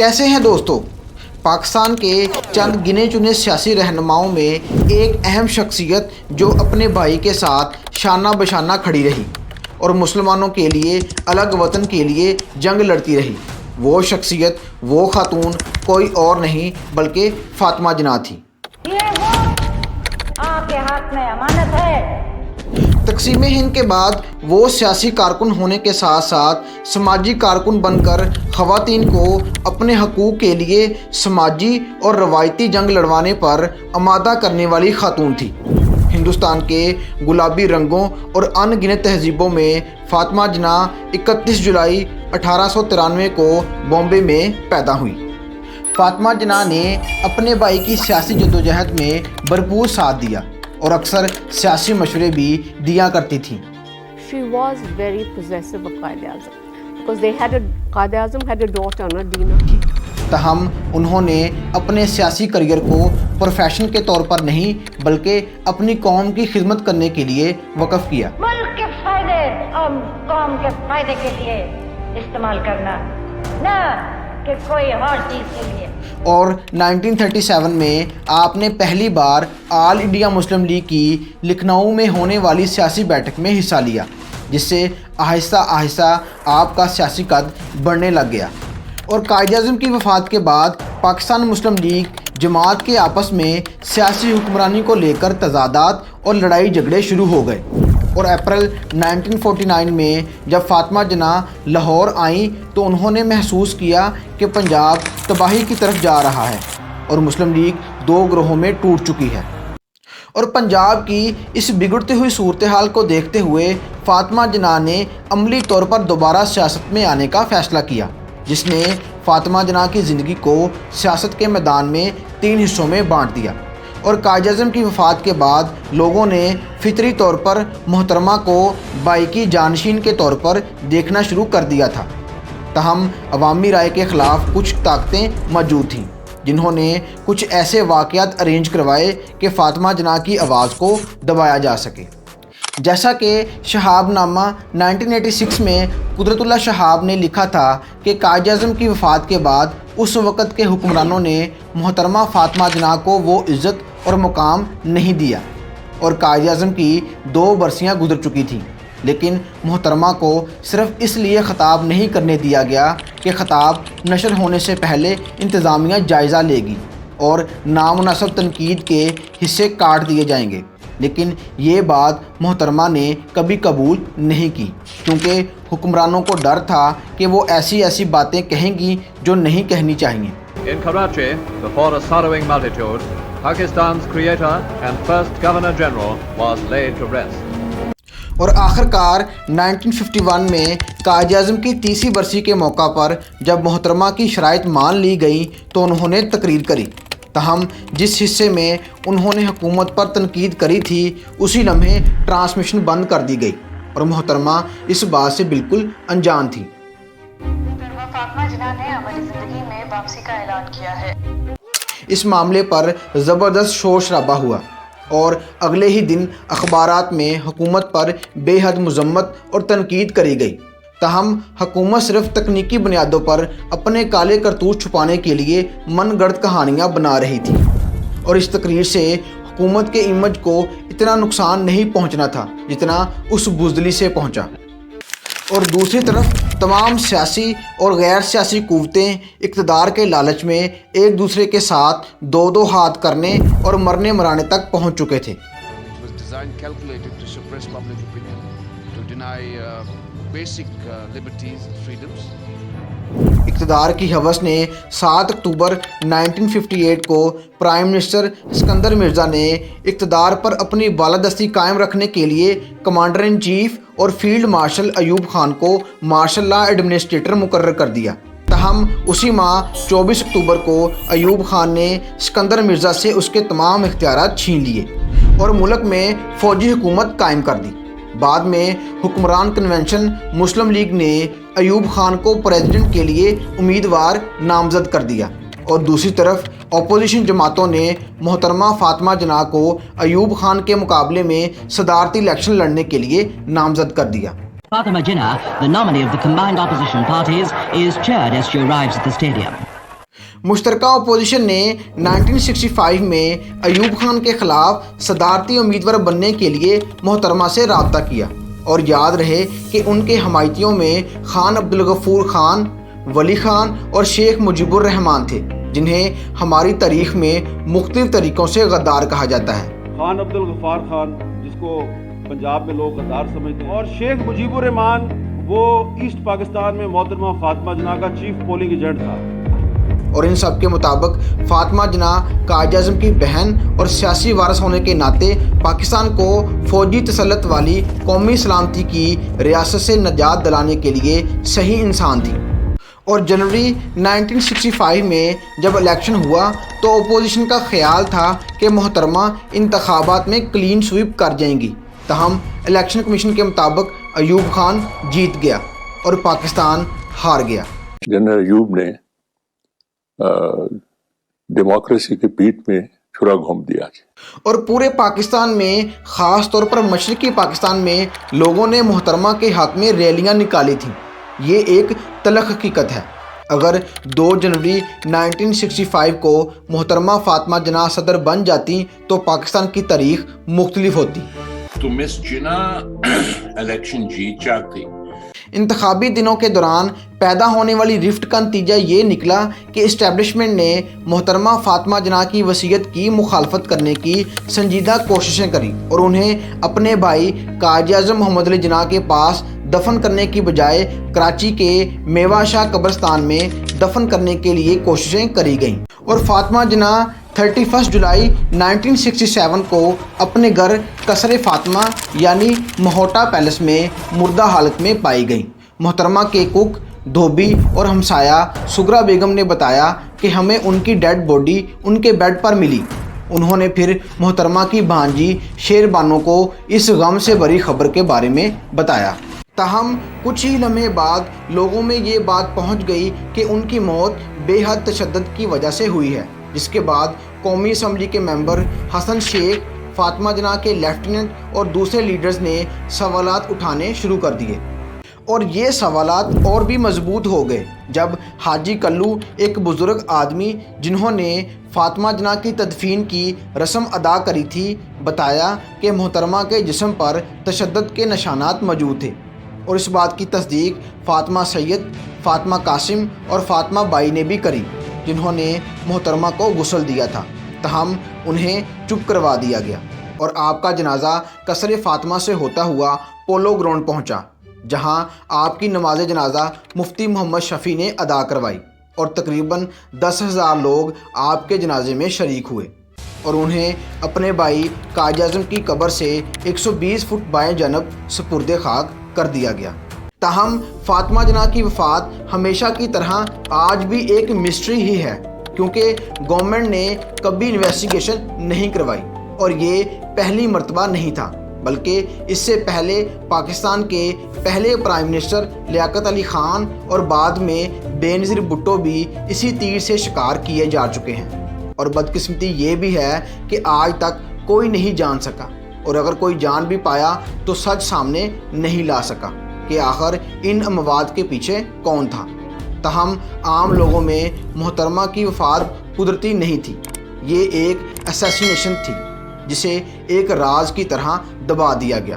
कैसे हैं दोस्तों। पाकिस्तान के चंद गिने चुने सियासी रहनुमाओं में एक अहम शख्सियत जो अपने भाई के साथ शाना बशाना खड़ी रही और मुसलमानों के लिए अलग वतन के लिए जंग लड़ती रही, वो शख्सियत, वो खातून कोई और नहीं बल्कि फातिमा जिन्ना थी। ये वोट आपके हाथ में अमानत है। तकसीम हिंद के बाद वो सियासी कारकुन होने के साथ साथ समाजी कारकुन बनकर ख़वातीन को अपने हकूक़ के लिए समाजी और रवायती जंग लड़वाने पर आमादा करने वाली खातून थी। हिंदुस्तान के गुलाबी रंगों और अनगिनत तहजीबों में फातिमा जिन्ना 31 जुलाई 1893 को बॉम्बे में पैदा हुई। फातिमा जिन्ना ने अपने भाई की सियासी जद्दोजहद में भरपूर साथ दिया और अक्सर सियासी मशवरे भी दिया करती थी। She was very possessive of Quaid-e-Azam because Quaid-e-Azam had a daughter, Dina. तहम उन्होंने अपने सियासी करियर को प्रोफेशन के तौर पर नहीं बल्कि अपनी कौम की खिदमत करने के लिए वक़्फ़ किया। मुल्क के फायदे और कौम के फायदे के लिए इस्तेमाल करना, ना कि कोई और चीज़ के लिए। और 1937 में आपने पहली बार ऑल इंडिया मुस्लिम लीग की लखनऊ में होने वाली सियासी बैठक में हिस्सा लिया, जिससे आहिस्ता आहिस्ता आपका सियासी कद बढ़ने लग गया। और कायद-ए-आज़म की वफ़ात के बाद पाकिस्तान मुस्लिम लीग जमात के आपस में सियासी हुक्मरानी को लेकर तज़ादात और लड़ाई झगड़े शुरू हो गए। और अप्रैल 1949 में जब फातिमा जिन्ना लाहौर आईं तो उन्होंने महसूस किया कि पंजाब तबाही की तरफ जा रहा है और मुस्लिम लीग दो ग्रोहों में टूट चुकी है। और पंजाब की इस बिगड़ती हुई सूरत हाल को देखते हुए फातिमा जिन्ना ने अमली तौर पर दोबारा सियासत में आने का फ़ैसला किया, जिसने फातिमा जिन्ना की ज़िंदगी को सियासत के मैदान में 3 हिस्सों में बांट दिया। और कायद-ए-आज़म की वफ़ात के बाद लोगों ने फितरी तौर पर मोहतरमा को भाई की जानशीन के तौर पर देखना शुरू कर दिया था। तहम अवामी राय के ख़िलाफ़ कुछ ताकतें मौजूद थीं जिन्होंने कुछ ऐसे वाक़यात अरेंज करवाए कि फातिमा जिन्ना की आवाज़ को दबाया जा सके। जैसा कि शहाबनामा 1986 में कुदरतुल्लाह शहाब ने लिखा था कि कायद-ए-आज़म की वफ़ात के बाद उस वक़्त के हुक्मरानों ने मोहतरमा फातिमा जिन्ना को वो इज़्ज़त और मुकाम नहीं दिया और कायद-ए-आज़म की 2 बरसियाँ गुजर चुकी थीं, लेकिन मोहतरमा को सिर्फ़ इसलिए ख़िताब नहीं करने दिया गया कि ख़िताब नशर होने से पहले इंतज़ामिया जायज़ा लेगी और नामुनासिब तनकीद के हिस्से काट दिए जाएंगे। लेकिन ये बात मोहतरमा ने कभी कबूल नहीं की, क्योंकि हुक्मरानों को डर था कि वो ऐसी ऐसी बातें कहेंगी जो नहीं कहनी चाहिए। In Karachi, before a sorrowing multitude, Pakistan's creator and first Governor General was laid to rest. और आखिरकार 1951 में कायद-ए-आज़म की 30वीं बरसी के मौका पर जब मोहतरमा की शराइत मान ली गई तो उन्होंने तकरीर करी। तहम जिस हिस्से में उन्होंने हुकूमत पर तनकीद करी थी उसी लम्हे ट्रांसमिशन बंद कर दी गई और मोहतरमा इस बात से बिल्कुल अनजान थी। फातिमा जिन्ना ने हमारी ज़िंदगी में वापसी का ऐलान किया है। इस मामले पर ज़बरदस्त शोर शराबा हुआ और अगले ही दिन अखबारात में हुकूमत पर बेहद मज़म्मत और तनकीद करी गई। तहम हुकूमत सिर्फ तकनीकी बुनियादों पर अपने काले करतूत छुपाने के लिए मनगढ़ंत कहानियाँ बना रही थी और इस तकरीर से हुकूमत के इमेज को इतना नुकसान नहीं पहुँचना था जितना उस बुज़दिली से पहुँचा। और दूसरी तरफ तमाम सियासी और गैर सियासी कुव्वतें इक़्तिदार के लालच में एक दूसरे के साथ 2-2 हाथ करने और मरने मराने तक पहुँच चुके थे। इक़्तिदार की हवस ने 7 अक्टूबर 1958 को प्राइम मिनिस्टर सिकंदर मिर्ज़ा ने इक़्तिदार पर अपनी बालादस्ती कायम रखने के लिए कमांडर इन चीफ और फील्ड मार्शल अयूब खान को मार्शल लॉ एडमिनिस्ट्रेटर मुकर्रर कर दिया। तहम उसी माह 24 अक्टूबर को अयूब खान ने सिकंदर मिर्ज़ा से उसके तमाम इख्तियारात छीन लिए और मुल्क में फ़ौजी हुकूमत कायम कर दी। बाद में हुक्मरान कन्वेंशन मुस्लिम लीग ने अयूब खान को प्रेसिडेंट के लिए उम्मीदवार नामज़द कर दिया और दूसरी तरफ अपोजिशन जमातों ने मोहतरमा फातिमा जिन्ना को अयूब खान के मुकाबले में सदारती इलेक्शन लड़ने के लिए नामज़द कर दिया। Fatima Jinnah, the nominee of the combined opposition parties, is cheered as she arrives at the stadium. مشترکہ اپوزیشن نے 1965 میں ایوب خان کے خلاف صدارتی امیدوار بننے کے لیے محترمہ سے رابطہ کیا، اور یاد رہے کہ ان کے حمایتیوں میں خان عبدالغفور خان، ولی خان اور شیخ مجیب الرحمان تھے، جنہیں ہماری تاریخ میں مختلف طریقوں سے غدار کہا جاتا ہے۔ خان عبدالغفار خان، جس کو پنجاب میں لوگ غدار سمجھتے ہیں، اور شیخ مجیب الرحمان، وہ ایسٹ پاکستان میں محترمہ فاطمہ جناح کا چیف پولنگ ایجنٹ تھا۔ اور ان سب کے مطابق فاطمہ جناح قائد اعظم کی بہن اور سیاسی وارث ہونے کے ناطے پاکستان کو فوجی تسلط والی قومی سلامتی کی ریاست سے نجات دلانے کے لیے صحیح انسان تھی۔ اور جنوری 1965 میں جب الیکشن ہوا تو اپوزیشن کا خیال تھا کہ محترمہ انتخابات میں کلین سویپ کر جائیں گی، تاہم الیکشن کمیشن کے مطابق ایوب خان جیت گیا اور پاکستان ہار گیا۔ جنرل ایوب نے ڈیموکریسی کے پیٹ میں چھرا گھوم دیا۔ اور پورے پاکستان میں، خاص طور پر مشرقی پاکستان میں، لوگوں نے محترمہ کے حق میں ریلیاں نکالی تھیں۔ یہ ایک تلخ حقیقت ہے۔ اگر 2 جنوری 1965 کو محترمہ فاطمہ جناح صدر بن جاتی تو پاکستان کی تاریخ مختلف ہوتی۔ تو مس جناح الیکشن جیت جاتی۔ انتخابی دنوں کے دوران پیدا ہونے والی رفٹ کا نتیجہ یہ نکلا کہ اسٹیبلشمنٹ نے محترمہ فاطمہ جناح کی وصیت کی مخالفت کرنے کی سنجیدہ کوششیں کریں اور انہیں اپنے بھائی قائد اعظم محمد علی جناح کے پاس دفن کرنے کی بجائے کراچی کے میوہ شاہ قبرستان میں دفن کرنے کے لیے کوششیں کری گئیں۔ اور فاطمہ جناح 31 جولائی 1967 کو اپنے گھر قصر فاطمہ یعنی مہوٹا پیلس میں مردہ حالت میں پائی گئیں۔ محترمہ کے کک، دھوبی اور ہمسایہ سگرا بیگم نے بتایا کہ ہمیں ان کی ڈیڈ باڈی ان کے بیڈ پر ملی۔ انہوں نے پھر محترمہ کی بھانجی شیر بانو کو اس غم سے بھری خبر کے بارے میں بتایا۔ تاہم کچھ ہی لمحے بعد لوگوں میں یہ بات پہنچ گئی کہ ان کی موت بے حد تشدد کی وجہ سے ہوئی ہے، جس کے بعد قومی اسمبلی کے ممبر حسن شیخ، فاطمہ جناح کے لیفٹیننٹ اور دوسرے لیڈرز نے سوالات اٹھانے شروع کر دیے۔ اور یہ سوالات اور بھی مضبوط ہو گئے جب حاجی کلو، ایک بزرگ آدمی جنہوں نے فاطمہ جناح کی تدفین کی رسم ادا کری تھی، بتایا کہ محترمہ کے جسم پر تشدد کے نشانات موجود تھے۔ اور اس بات کی تصدیق فاطمہ سید، فاطمہ قاسم اور فاطمہ بائی نے بھی کری، جنہوں نے محترمہ کو غسل دیا تھا، تاہم انہیں چپ کروا دیا گیا۔ اور آپ کا جنازہ قصر فاطمہ سے ہوتا ہوا پولو گراؤنڈ پہنچا، جہاں آپ کی نماز جنازہ مفتی محمد شفیع نے ادا کروائی، اور تقریباً 10,000 لوگ آپ کے جنازے میں شریک ہوئے، اور انہیں اپنے بھائی قائد اعظم کی قبر سے 120 فٹ بائیں جانب سپرد خاک کر دیا گیا۔ تاہم فاطمہ جناح کی وفات ہمیشہ کی طرح آج بھی ایک مسٹری ہی ہے، کیونکہ گورنمنٹ نے کبھی انویسٹیگیشن نہیں کروائی، اور یہ پہلی مرتبہ نہیں تھا، بلکہ اس سے پہلے پاکستان کے پہلے پرائم منسٹر لیاقت علی خان اور بعد میں بے نظیر بھٹو بھی اسی تیر سے شکار کیے جا چکے ہیں۔ اور بدقسمتی یہ بھی ہے کہ آج تک کوئی نہیں جان سکا، اور اگر کوئی جان بھی پایا تو سچ سامنے نہیں لا سکا کہ آخر ان اموات کے پیچھے کون تھا۔ تاہم عام لوگوں میں محترمہ کی وفات قدرتی نہیں تھی، یہ ایک اسیسینیشن تھی جسے ایک راز کی طرح دبا دیا گیا۔